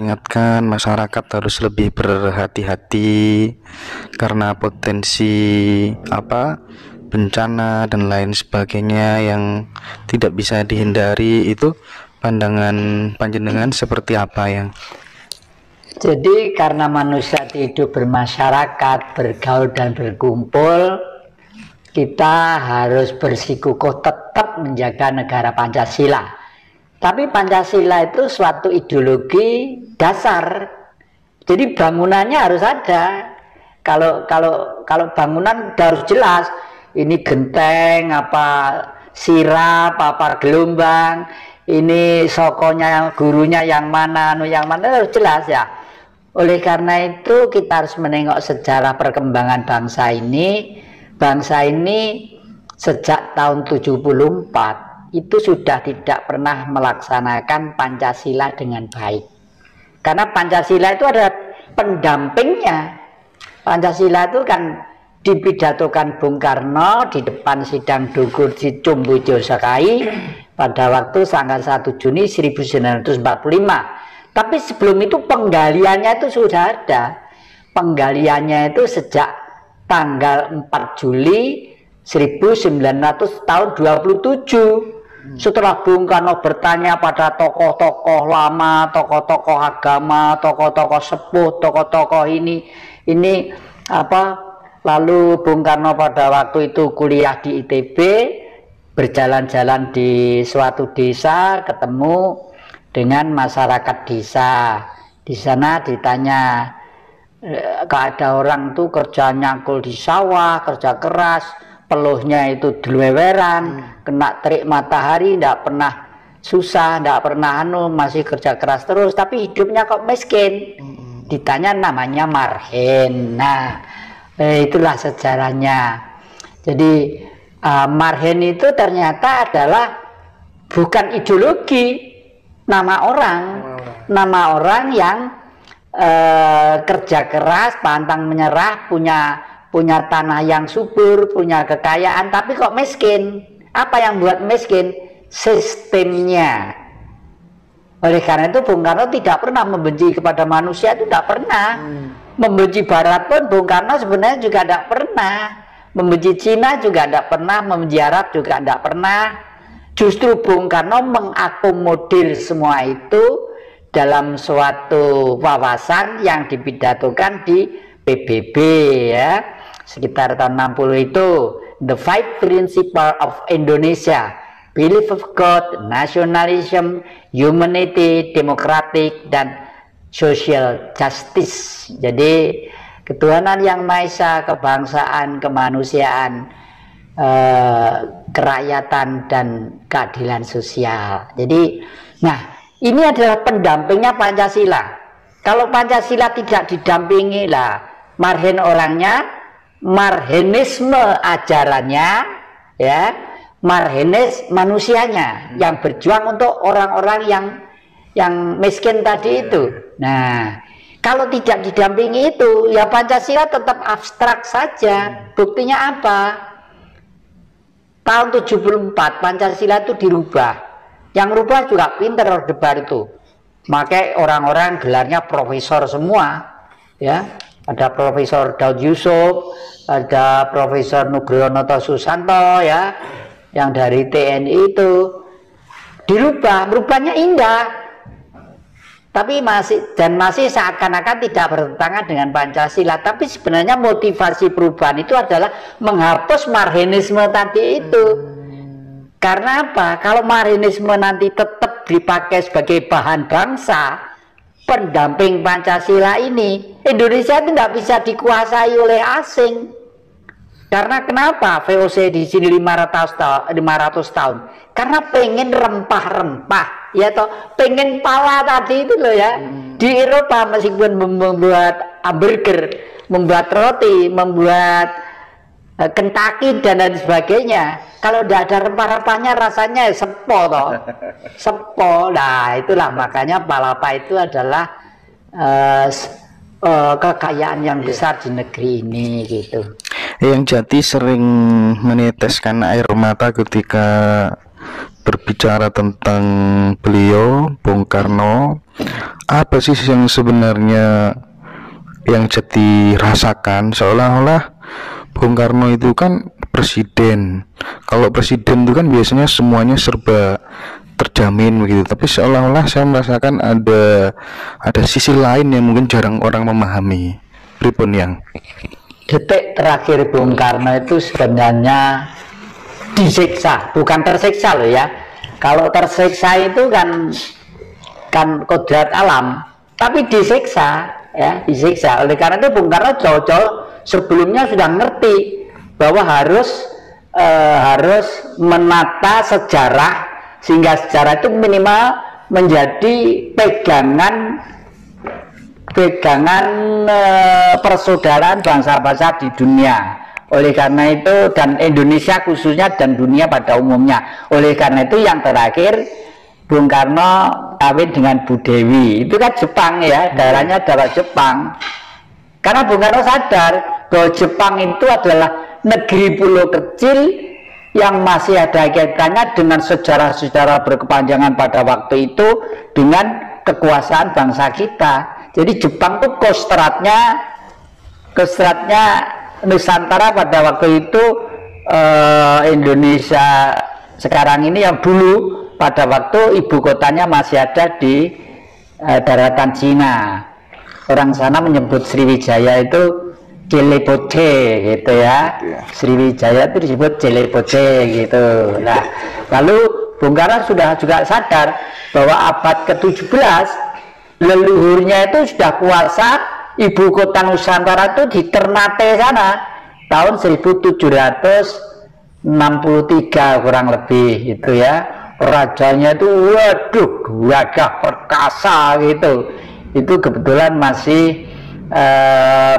Ingatkan masyarakat harus lebih berhati-hati karena potensi bencana dan lain sebagainya yang tidak bisa dihindari. Itu pandangan panjenengan seperti apa yang? Jadi karena manusia hidup bermasyarakat, bergaul dan berkumpul, kita harus bersikukuh tetap menjaga negara Pancasila. Tapi Pancasila itu suatu ideologi dasar. Jadi bangunannya harus ada. Kalau bangunan harus jelas. Ini genteng, sirap, gelombang. Ini sokonya, gurunya yang mana harus jelas ya. Oleh karena itu kita harus menengok sejarah perkembangan bangsa ini. Bangsa ini sejak tahun 74 itu sudah tidak pernah melaksanakan Pancasila dengan baik. Karena Pancasila itu ada pendampingnya. Pancasila itu kan dipidatokan Bung Karno di depan sidang Dukur di Cumbu Josakai pada waktu tanggal 1 Juni 1945. Tapi sebelum itu penggaliannya itu sudah ada. Penggaliannya itu sejak tanggal 4 Juli 1900 tahun 27. Setelah Bung Karno bertanya pada tokoh-tokoh lama, tokoh-tokoh agama, tokoh-tokoh sepuh, tokoh-tokoh ini lalu Bung Karno pada waktu itu kuliah di ITB, berjalan-jalan di suatu desa, ketemu dengan masyarakat desa. Di sana ditanya, ada orang tuh kerja nyangkul di sawah, kerja keras, peluhnya itu deleweran, kena terik matahari, tidak pernah susah, tidak pernah masih kerja keras terus, tapi hidupnya kok miskin. Ditanya namanya Marhen. Nah, itulah sejarahnya. Jadi Marhen itu ternyata adalah bukan ideologi, nama orang yang kerja keras, pantang menyerah, punya tanah yang subur, punya kekayaan, tapi kok miskin. Apa yang buat miskin? Sistemnya. Oleh karena itu Bung Karno tidak pernah membenci kepada manusia, itu tidak pernah. Membenci Barat pun Bung Karno sebenarnya juga tidak pernah. Membenci Cina juga tidak pernah, membenci Arab juga tidak pernah. Justru Bung Karno mengakomodir semua itu dalam suatu wawasan yang dipidatokan di PBB ya. Sekitar tahun 60 itu, The Five Principles of Indonesia, Belief of God, Nationalism, Humanity, Democratic, dan Social Justice. Jadi ketuhanan yang Maha Esa, kebangsaan, kemanusiaan, kerakyatan, dan keadilan sosial. Jadi, nah ini adalah pendampingnya Pancasila. Kalau Pancasila tidak didampingi lah, Marhen orangnya, Marhenisme ajarannya, ya, Marhenis manusianya yang berjuang untuk orang-orang yang miskin tadi itu. Nah, kalau tidak didampingi itu, ya Pancasila tetap abstrak saja. Buktinya apa? Tahun 74 Pancasila itu dirubah. Yang rubah juga pinter Orde Baru itu. Makanya orang-orang gelarnya profesor semua, ya. Ada Profesor Daud Yusuf, ada Profesor Nugroho Susanto, ya, yang dari TNI itu merubahnya indah, tapi masih seakan-akan tidak bertentangan dengan Pancasila. Tapi sebenarnya motivasi perubahan itu adalah menghapus Marhenisme tadi itu. Karena apa? Kalau Marhenisme nanti tetap dipakai sebagai bahan bangsa, pendamping Pancasila ini, Indonesia itu tidak bisa dikuasai oleh asing. Karena kenapa VOC di sini 500 tahun? Karena pengen rempah-rempah, ya toh, pengen pala tadi itu loh ya. Di Eropa meskipun membuat hamburger, membuat roti, membuat Kentucky dan lain sebagainya, kalau tidak ada rempah-rempahnya rasanya sepo toh. Sepo. Nah, itulah makanya palapa itu adalah kekayaan yang besar di negeri ini gitu. Yang Jati sering meneteskan air mata ketika berbicara tentang beliau, Bung Karno. apa sih yang sebenarnya yang jadi rasakan? Seolah-olah Bung Karno itu kan presiden. Kalau presiden itu kan biasanya semuanya serba terjamin begitu. Tapi seolah-olah saya merasakan ada sisi lain yang mungkin jarang orang memahami. Pripun yang detik terakhir Bung Karno itu sebenarnya disiksa, bukan tersiksa loh ya. Kalau tersiksa itu kan kodrat alam, tapi disiksa ya, disiksa. Oleh karena itu Bung Karno jauh-jauh sebelumnya sudah ngerti bahwa harus menata sejarah, sehingga sejarah itu minimal menjadi pegangan persaudaraan bangsa-bangsa di dunia. Oleh karena itu, dan Indonesia khususnya dan dunia pada umumnya. Oleh karena itu yang terakhir Bung Karno kawin dengan Bu Dewi. Itu kan Jepang ya, daerahnya adalah Jepang. Karena Bung Karno sadar bahwa Jepang itu adalah negeri pulau kecil yang masih ada kaitannya dengan sejarah-sejarah berkepanjangan pada waktu itu dengan kekuasaan bangsa kita. Jadi Jepang itu kostratnya Nusantara pada waktu itu, Indonesia sekarang ini yang dulu pada waktu ibu kotanya masih ada di daratan Cina. Orang sana menyebut Sriwijaya itu Jeleboce gitu ya. Sriwijaya itu disebut Jeleboce gitu. Nah, lalu Bung Karno sudah juga sadar bahwa abad ke-17 leluhurnya itu sudah kuasa. Ibu kota Nusantara itu di Ternate sana tahun 1763 kurang lebih itu ya. Rajanya itu waduh gagah perkasa gitu. Itu kebetulan masih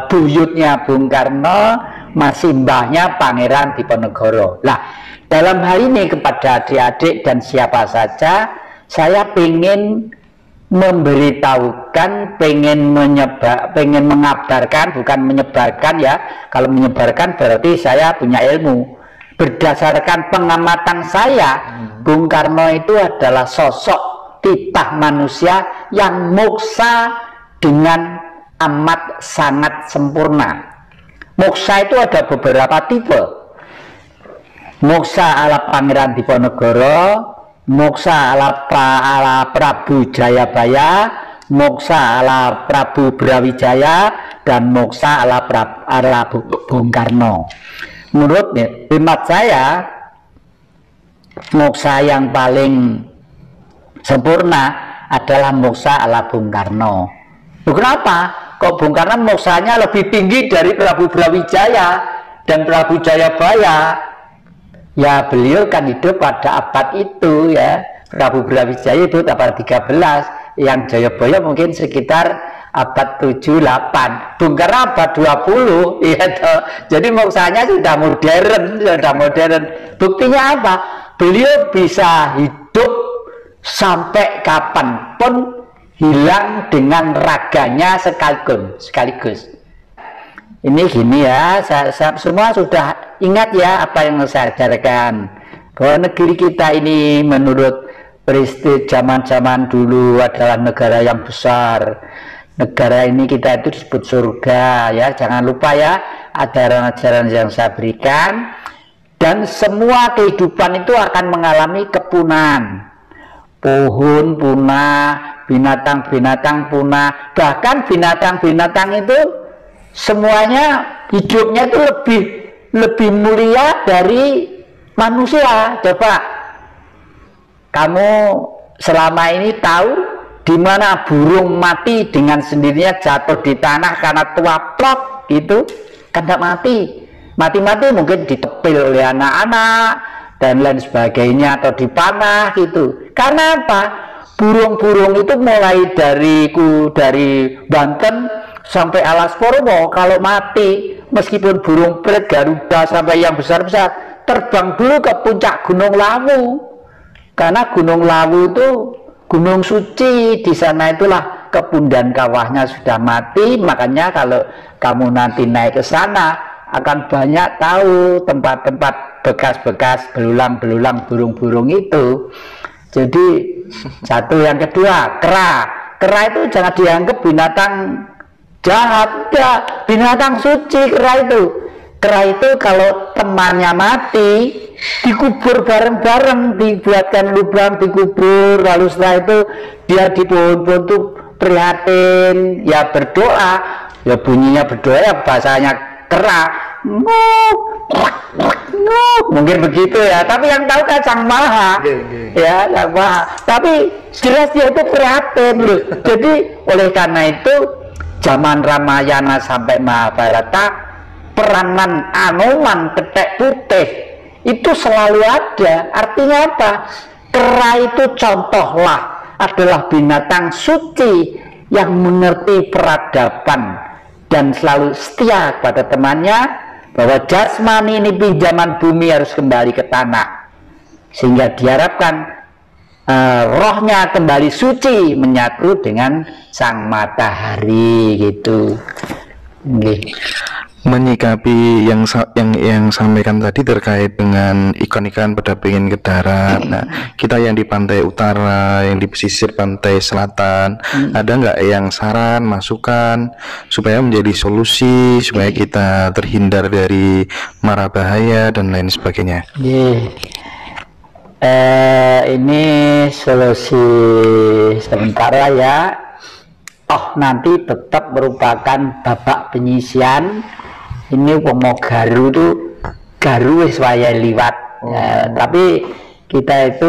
buyutnya Bung Karno, masih mbahnya Pangeran Diponegoro. Nah, dalam hal ini kepada adik-adik dan siapa saja, saya ingin memberitahukan, pengen mengabarkan, bukan menyebarkan ya. Kalau menyebarkan berarti saya punya ilmu. Berdasarkan pengamatan saya, Bung Karno itu adalah sosok titah manusia yang moksa dengan amat sangat sempurna. Moksa itu ada beberapa tipe. Moksa ala Pangeran Diponegoro, moksa ala Prabu Jayabaya, moksa ala Prabu Brawijaya, dan moksa ala Bung Karno. Menurut hemat saya, moksa yang paling sempurna adalah moksa ala Bung Karno. Kenapa? Kok Bung Karno moksanya lebih tinggi dari Prabu Brawijaya dan Prabu Jayabaya? Ya, beliau kan hidup pada abad itu ya. Prabu Brawijaya itu abad 13, yang Jayabaya mungkin sekitar abad 7-8. Bung Karno abad 20 ya toh. Jadi moksanya sudah modern. Buktinya apa? Beliau bisa hidup sampai kapanpun, hilang dengan raganya sekaligus. Ini gini ya, saya semua sudah ingat ya apa yang saya ajarkan, bahwa negeri kita ini menurut prestis zaman-zaman dulu adalah negara yang besar. Negara ini kita itu disebut surga ya, jangan lupa ya ajaran-ajaran yang saya berikan. Dan semua kehidupan itu akan mengalami kepunahan. Pohon punah, binatang-binatang punah, bahkan binatang-binatang itu semuanya hidupnya itu lebih mulia dari manusia. Coba kamu selama ini tahu di mana burung mati dengan sendirinya jatuh di tanah karena tua plok gitu? Kan tidak mati mungkin ditepil oleh anak-anak dan lain sebagainya, atau dipanah gitu. Karena apa? Burung-burung itu mulai dari Banten sampai Alas Purwo, kalau mati, meskipun burung perit, garuda sampai yang besar-besar, terbang dulu ke puncak Gunung Lawu. Karena Gunung Lawu itu gunung suci, di sana itulah kebun dan kawahnya sudah mati. Makanya kalau kamu nanti naik ke sana akan banyak tahu tempat-tempat bekas-bekas belulang-belulang burung-burung itu. Jadi satu, yang kedua, kera kera itu jangan dianggap binatang jahat, ya, binatang suci kera itu. Kera itu kalau temannya mati dikubur bareng-bareng, dibuatkan lubang, dikubur, lalu setelah itu dia di pohon-pohon tuh prihatin, ya berdoa, ya bunyinya berdoa, ya bahasanya kera, mungkin begitu ya, tapi yang tahu kan Sang Maha, ya Sang Maha. Tapi jelas dia itu prihatin loh. Jadi oleh karena itu zaman Ramayana sampai Mahabharata peranan Anoman ketek putih itu selalu ada. Artinya apa? Kera itu contohlah adalah binatang suci yang mengerti peradaban dan selalu setia pada temannya, bahwa jasmani ini pinjaman bumi harus kembali ke tanah, sehingga diharapkan rohnya kembali suci menyatu dengan sang matahari gitu. Menyikapi yang sampaikan tadi terkait dengan ikan-ikan pada pengen ke darat. Nah, kita yang di pantai utara, yang di pesisir pantai selatan, ada nggak yang saran, masukan supaya menjadi solusi supaya kita terhindar dari mara bahaya dan lain sebagainya? Ini solusi sementara ya. Oh, nanti tetap merupakan babak penyisian. Ini mau garu tuh garu wis wayahe liwat. Tapi kita itu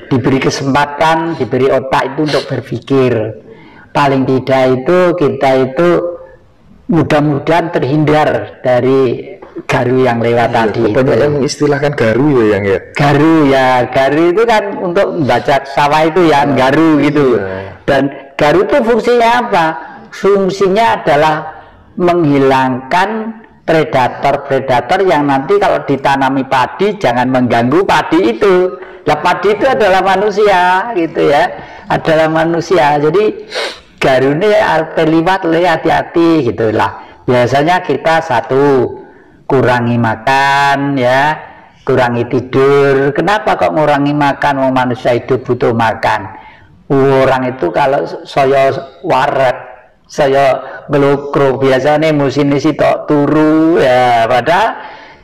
diberi kesempatan, diberi otak itu untuk berpikir. Paling tidak itu kita itu mudah-mudahan terhindar dari garu yang lewat tadi. Banyak yang istilahkan garu ya, yang ya. Garu itu kan untuk membaca sawah itu ya, garu gitu. Dan garu itu fungsinya apa? Fungsinya adalah menghilangkan predator-predator yang nanti kalau ditanami padi jangan mengganggu padi itu. Nah, padi itu adalah manusia gitu ya, adalah manusia. Jadi garu ini liwat, hati-hati gitulah. Biasanya kita satu, kurangi makan ya, kurangi tidur. Kenapa kok ngurangi makan? Mau manusia hidup butuh makan. Orang itu kalau saya waret, saya ngelukro biasanya musim ini tok turu ya, padahal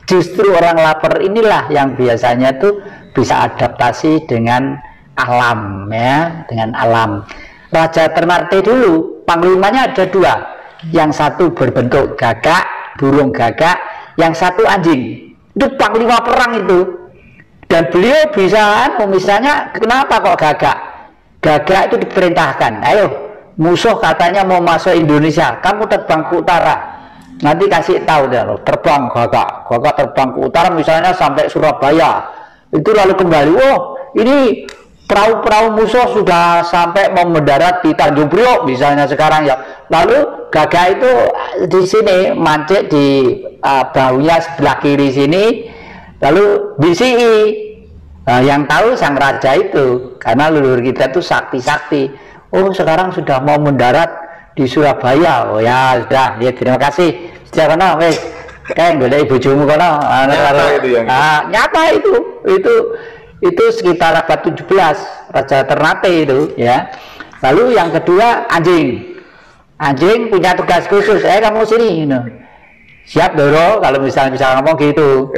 justru orang lapar inilah yang biasanya tuh bisa adaptasi dengan alam ya, dengan alam. Raja Ternate dulu panglimanya ada dua, yang satu berbentuk gagak, burung gagak, yang satu anjing. Itu panglima perang itu. Dan beliau bisa, misalnya kenapa kok gagak? Gagak itu diperintahkan, ayo musuh katanya mau masuk Indonesia, kamu terbang ke utara, nanti kasih tahu deh, terbang gagak terbang ke utara misalnya sampai Surabaya, itu lalu kembali, oh ini perahu-perahu musuh sudah sampai mau mendarat di Tanjung Priok misalnya sekarang ya, lalu gagak itu di sini mancik di bahunya sebelah kiri sini, lalu BCI. Nah, yang tahu sang raja itu, karena leluhur kita itu sakti-sakti. Oh sekarang sudah mau mendarat di Surabaya. Oh ya sudah, ya terima kasih. Sejak mana wes kayak golek bojomu kono. Nyata itu sekitar abad 17 Raja Ternate itu ya. Lalu yang kedua anjing punya tugas khusus, kamu sini siap Doro, kalau misalnya bisa ngomong gitu,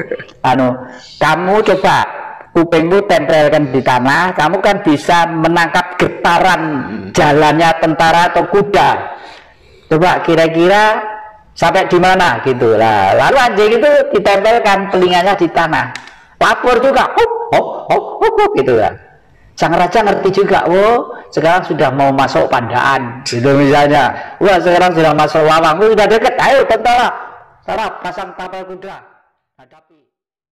kamu coba kupingmu tempelkan di tanah, kamu kan bisa menangkap getaran jalannya tentara atau kuda. Coba kira-kira sampai di mana gitu lah. Lalu anjing itu ditempelkan telinganya di tanah, lapor juga, gitu lah. Sang raja ngerti juga, sekarang sudah mau masuk Pandaan, gitu misalnya. Wah sekarang sudah masuk Lawang, sudah deket, ayo tentara, pasang tapal kuda.